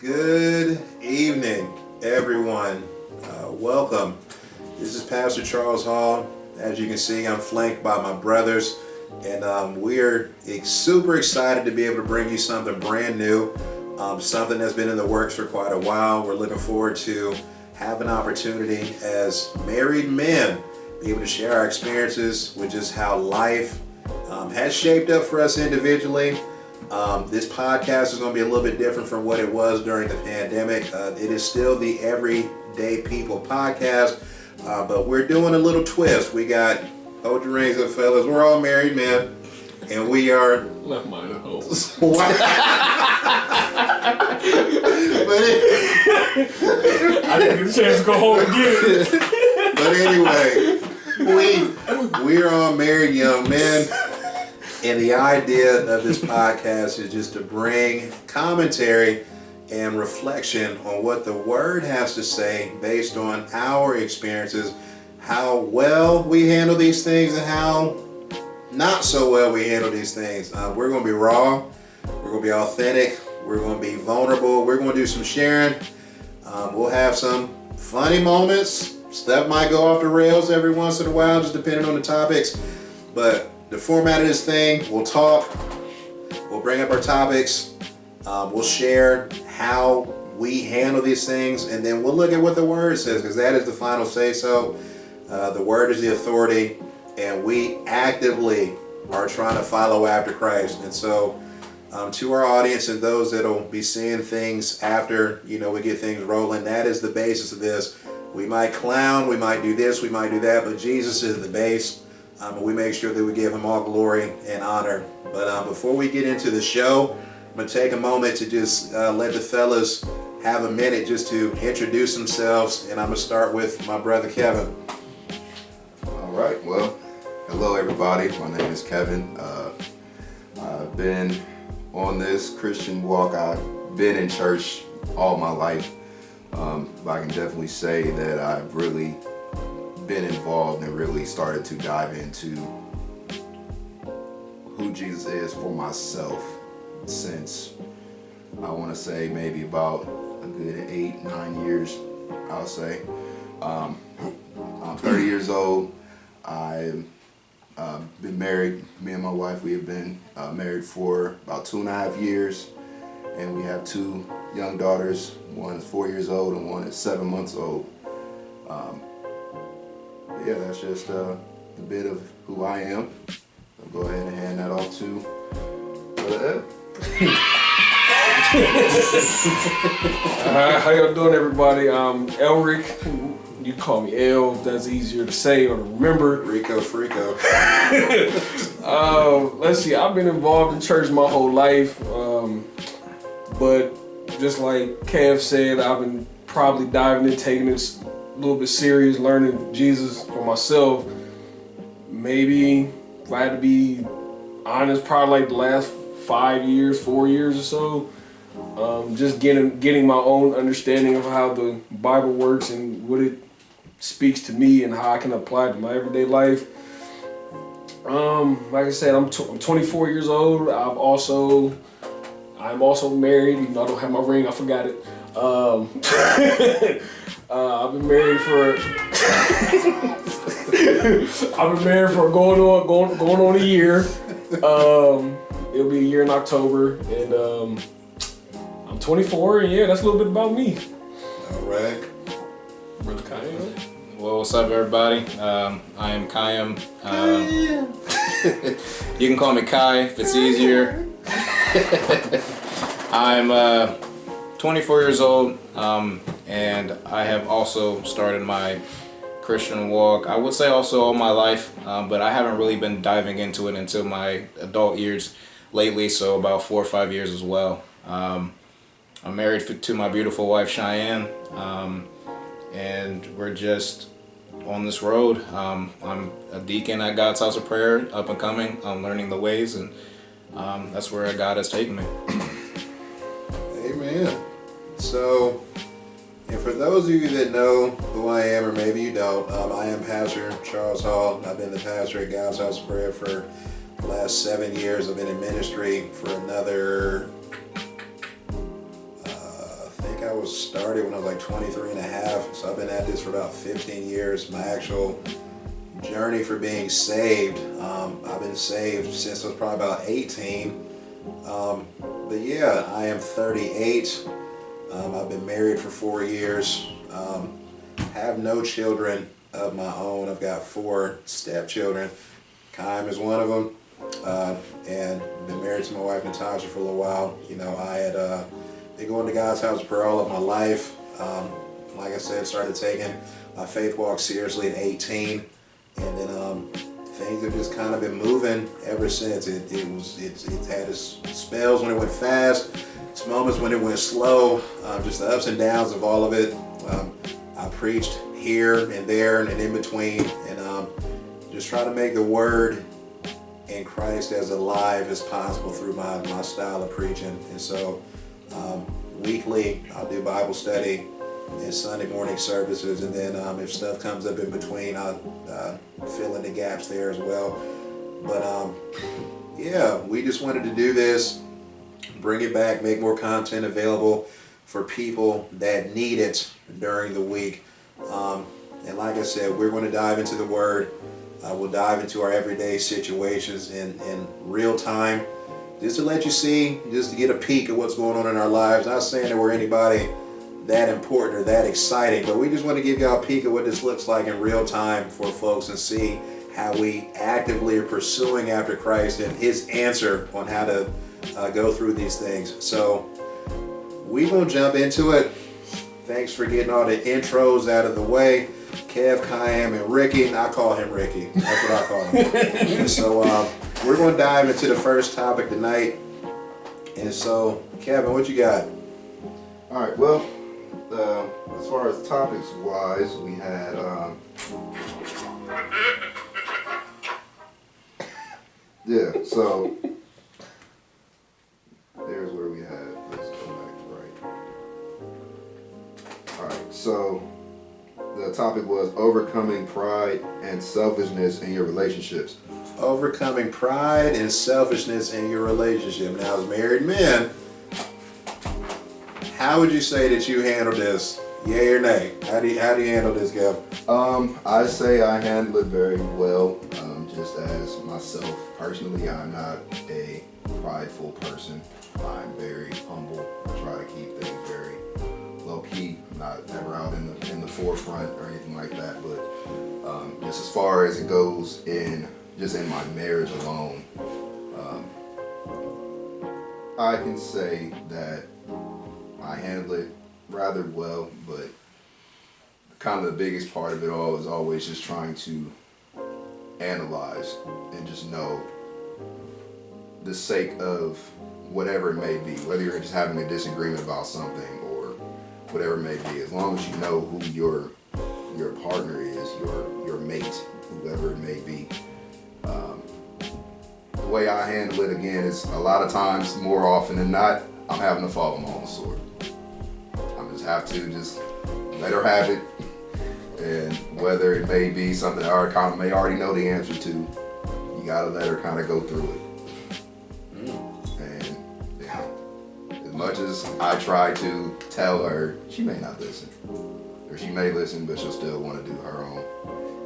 Good evening, everyone. Welcome. This is Pastor Charles Hall. As you can see, I'm flanked by my brothers, and we're super excited to be able to bring you something brand new, something that's been in the works for quite a while. We're looking forward to have an opportunity as married men be able to share our experiences with just how life has shaped up for us individually. This podcast is going to be a little bit different from what it was during the pandemic. It is still the Everyday People podcast, but we're doing a little twist. We got, hold your rings up, fellas. We're all married men, and we are left mine at home. I didn't get a chance to go home and get it. But anyway, we are all married young men. And the idea of this podcast is just to bring commentary and reflection on what the Word has to say based on our experiences, how well we handle these things and how not so well we handle these things. We're going to be raw, we're going to be authentic, we're going to be vulnerable, we're going to do some sharing. We'll have some funny moments. Stuff might go off the rails every once in a while, just depending on the topics. But the format of this thing, we'll talk, we'll bring up our topics, we'll share how we handle these things, and then we'll look at what the Word says, because that is the final say-so. The Word is the authority, and we actively are trying to follow after Christ. And so to our audience and those that will be seeing things after, we get things rolling, that is the basis of this. We might clown, we might do this, we might do that, but Jesus is the base. We make sure that we give him all glory and honor. But before we get into the show, I'm going to take a moment to just let the fellas have a minute just to introduce themselves. And I'm going to start with my brother Kevin. All right. Well, hello, everybody. My name is Kevin. I've been on this Christian walk. I've been in church all my life. But I can definitely say that I've really been involved and really started to dive into who Jesus is for myself since I want to say maybe about a good 8-9 years, I'll say. I'm 30 years old. I've been married. Me and my wife, we have been married for about 2.5 years, and we have 2 young daughters. One is 4 years old and one is 7 months old. Yeah, that's just a bit of who I am. I'll go ahead and hand that off to Brother Ed. How y'all doing, everybody? Elric. You call me El if that's easier to say or to remember. Rico Frico. Let's see, I've been involved in church my whole life. But just like Kev said, I've been probably diving in, taking this a little bit serious, learning Jesus for myself. Maybe, if I had to be honest, probably like the last 4 years or so. Just getting my own understanding of how the Bible works and what it speaks to me and how I can apply it to my everyday life. Like I said, I'm 24 years old. I'm also married, even though I don't have my ring. I forgot it. I've been married for going on a year. It'll be a year in October, and I'm 24, and yeah, that's a little bit about me. All right. Brother Kayam. Well, what's up, everybody? I am Kayam. You can call me Kai if it's easier. I'm 24 years old, and I have also started my Christian walk, I would say also all my life, but I haven't really been diving into it until my adult years lately, so about 4 or 5 years as well. I'm married to my beautiful wife, Cheyenne, and we're just on this road. I'm a deacon at God's House of Prayer, up and coming. I'm learning the ways, and that's where God has taken me. Amen. So, and for those of you that know who I am, or maybe you don't, I am Pastor Charles Hall. I've been the pastor at God's House of Prayer for the last 7 years. I've been in ministry for another was started when I was like 23 and a half. So I've been at this for about 15 years. My actual journey for being saved, I've been saved since I was probably about 18. But yeah, I am 38. I've been married for 4 years. Have no children of my own. I've got 4 stepchildren. Kaim is one of them. And been married to my wife Natasha for a little while. You know, I had been going to God's house of prayer all of my life. Like I said, started taking my faith walk seriously at 18, and then things have just kind of been moving ever since. It's had its spells when it went fast, its moments when it went slow, just the ups and downs of all of it. I preached here and there and in between, and just try to make the word in Christ as alive as possible through my style of preaching. And so weekly I'll do Bible study and Sunday morning services, and then if stuff comes up in between, I'll fill in the gaps there as well. But yeah, we just wanted to do this, bring it back, make more content available for people that need it during the week. And like I said, we're going to dive into the Word. We'll dive into our everyday situations in real time, just to let you see, just to get a peek at what's going on in our lives. Not saying that we're anybody that important or that exciting, but we just want to give y'all a peek at what this looks like in real time for folks and see how we actively are pursuing after Christ and His answer on how to go through these things. So we're going to jump into it. Thanks for getting all the intros out of the way. Kev, Kaim, and Ricky. I call him Ricky. That's what I call him. And so we're going to dive into the first topic tonight. And so, Kevin, what you got? All right, well, as far as topics wise, we had yeah, so there's where we had, let's go back, right. All right, so the topic was overcoming pride and selfishness in your relationships. Overcoming pride and selfishness in your relationship. Now, as married men, how would you say that you handle this? Yay or nay? How do you handle this, Gav? I say I handle it very well. Just as myself personally, I'm not a prideful person. I'm very humble. I try to keep things very low key. I'm not ever out in the forefront or anything like that. But just as far as it goes in my marriage alone, I can say that I handle it rather well, but kind of the biggest part of it all is always just trying to analyze and just know the sake of whatever it may be, whether you're just having a disagreement about something or whatever it may be, as long as you know who your partner is, your mate, whoever it may be. The way I handle it, again, is a lot of times, more often than not, I'm having to follow my own sword. I just have to just let her have it, and whether it may be something I may already know the answer to, you gotta let her kind of go through it. And yeah, as much as I try to tell her, she may not listen, or she may listen, but she'll still want to do her own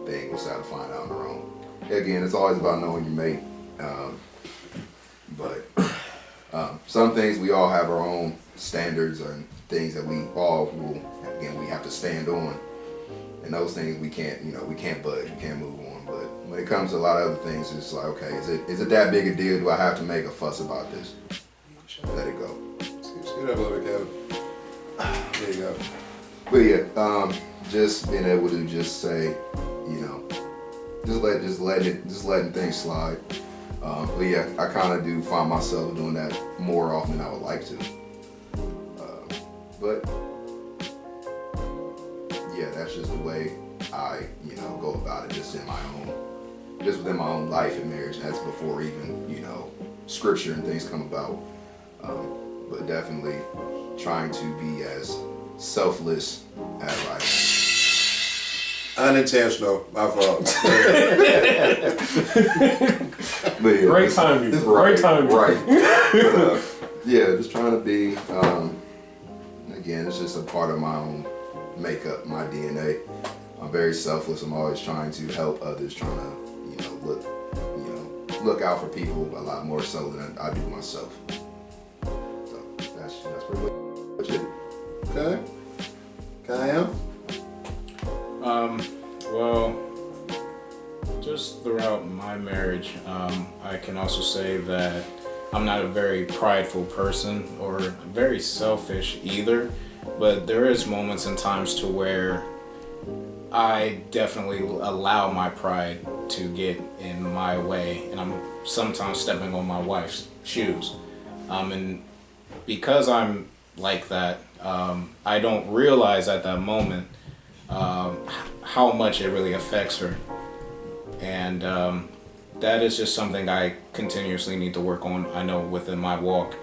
thing. We'll have to find out on her own. Again, it's always about knowing your mate. But some things we all have our own standards and things that we all will, again, we have to stand on. And those things we can't budge, we can't move on. But when it comes to a lot of other things, it's like, okay, is it that big a deal? Do I have to make a fuss about this? Let it go. Scoot up a little bit, Kevin. There you go. But yeah, just being able to just say, just letting things slide. But yeah, I kind of do find myself doing that more often than I would like to. But yeah, that's just the way I, go about it, just within my own life and marriage. That's before even, scripture and things come about. But definitely trying to be as selfless as I can. Unintentional, my fault. But yeah, Great timing. Great timing. Right. But, yeah, just trying to be, again, it's just a part of my own makeup, my DNA. I'm very selfless. I'm always trying to help others, trying to, look out for people a lot more so than I do myself. So that's pretty much it. Okay. Kyle? Well, just throughout my marriage, I can also say that I'm not a very prideful person or very selfish either, but there is moments and times to where I definitely allow my pride to get in my way, and I'm sometimes stepping on my wife's shoes. And because I'm like that, I don't realize at that moment how much it really affects her. And that is just something I continuously need to work on, I know, within my walk,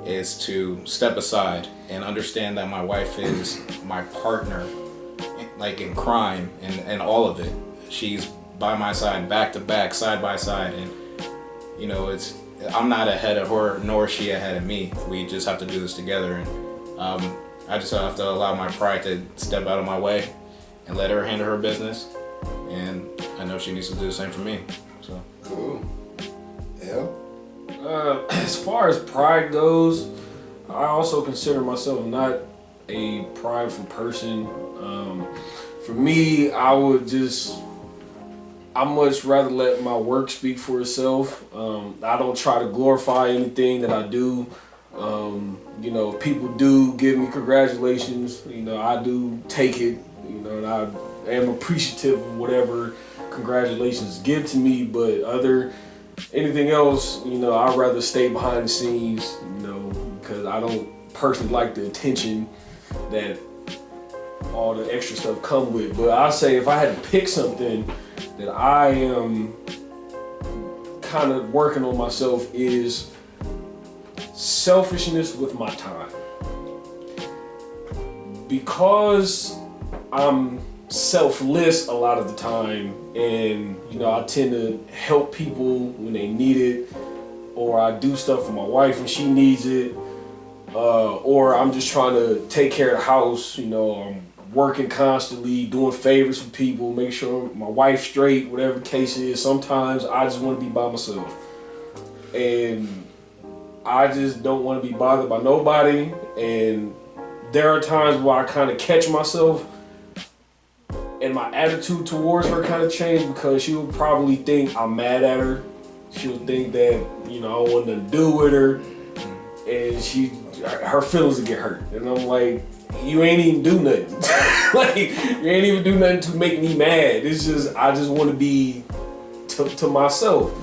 is to step aside and understand that my wife is my partner, like in crime and all of it. She's by my side, back to back, side by side, and I'm not ahead of her, nor is she ahead of me. We just have to do this together, and I just have to allow my pride to step out of my way and let her handle her business, and I know she needs to do the same for me. So Cool. Yeah. As far as pride goes, I also consider myself not a prideful person. For me, I much rather let my work speak for itself. I don't try to glorify anything that I do. If people do give me congratulations, I do take it, and I am appreciative of whatever congratulations give to me, but anything else, I'd rather stay behind the scenes, because I don't personally like the attention that all the extra stuff come with. But I say if I had to pick something that I am kind of working on myself is selfishness with my time. Because I'm selfless a lot of the time, and I tend to help people when they need it, or I do stuff for my wife when she needs it, or I'm just trying to take care of the house. I'm working constantly, doing favors for people, making sure my wife's straight, whatever the case is. Sometimes I just want to be by myself, and I just don't want to be bothered by nobody. And there are times where I kind of catch myself and my attitude towards her kind of changed, because she would probably think I'm mad at her. She would think that, I don't want nothing to do with her, and her feelings would get hurt. And I'm like, you ain't even do nothing. Like, you ain't even do nothing to make me mad. It's just, I just want to be to myself.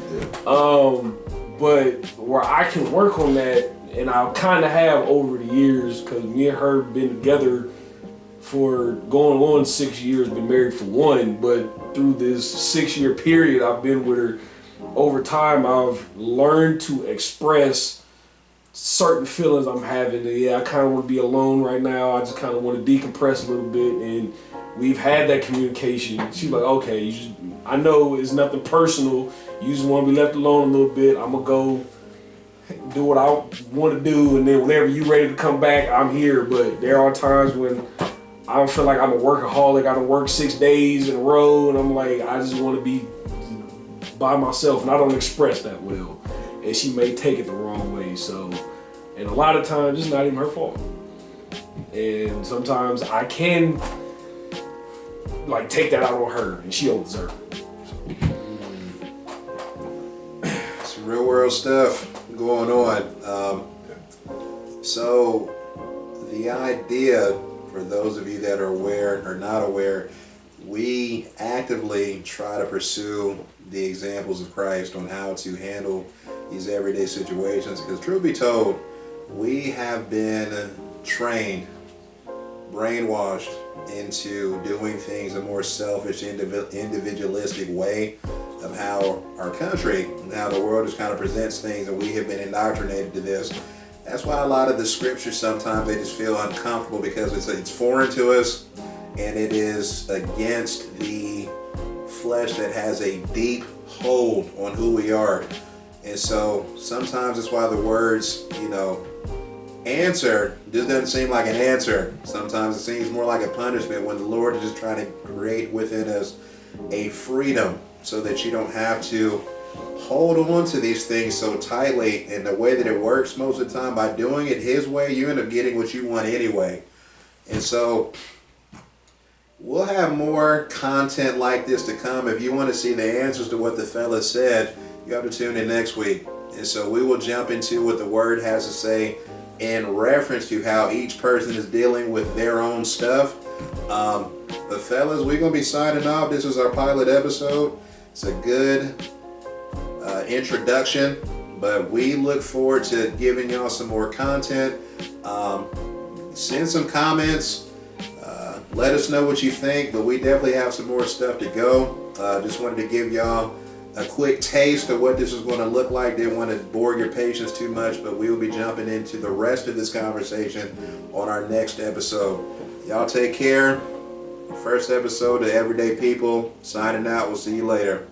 But where I can work on that, and I kind of have over the years, because me and her been together for going on 6 years, been married for 1, but through this 6-year period I've been with her, over time I've learned to express certain feelings I'm having. Yeah, I kind of want to be alone right now. I just kind of want to decompress a little bit, and we've had that communication. She's like, okay, I know it's nothing personal. You just want to be left alone a little bit. I'm gonna go do what I want to do, and then whenever you're ready to come back, I'm here. But there are times when I don't feel like I'm a workaholic. I don't work 6 days in a row, and I'm like, I just want to be by myself, and I don't express that well. And she may take it the wrong way. So, and a lot of times it's not even her fault. And sometimes I can take that out on her, and she don't deserve it. Some real world stuff going on. So the idea, for those of you that are aware or not aware, we actively try to pursue the examples of Christ on how to handle these everyday situations, because truth be told, we have been trained, brainwashed into doing things a more selfish, individualistic way of how our country and how the world just kind of presents things, and we have been indoctrinated to this. That's why a lot of the scriptures sometimes they just feel uncomfortable, because it's foreign to us, and it is against the flesh that has a deep hold on who we are. And so sometimes that's why the words, answer just doesn't seem like an answer. Sometimes it seems more like a punishment when the Lord is just trying to create within us a freedom so that you don't have to hold on to these things so tightly. And the way that it works most of the time, by doing it His way, you end up getting what you want anyway. And so we'll have more content like this to come. If you want to see the answers to what the fella said, you have to tune in next week. And so we will jump into what the Word has to say in reference to how each person is dealing with their own stuff. But fellas, we're going to be signing off. This is our pilot episode. It's a good introduction, but we look forward to giving y'all some more content. Send some comments. Let us know what you think, but we definitely have some more stuff to go. Just wanted to give y'all a quick taste of what this is going to look like. Didn't want to bore your patience too much, but we will be jumping into the rest of this conversation on our next episode. Y'all take care. First episode of Everyday People. Signing out. We'll see you later.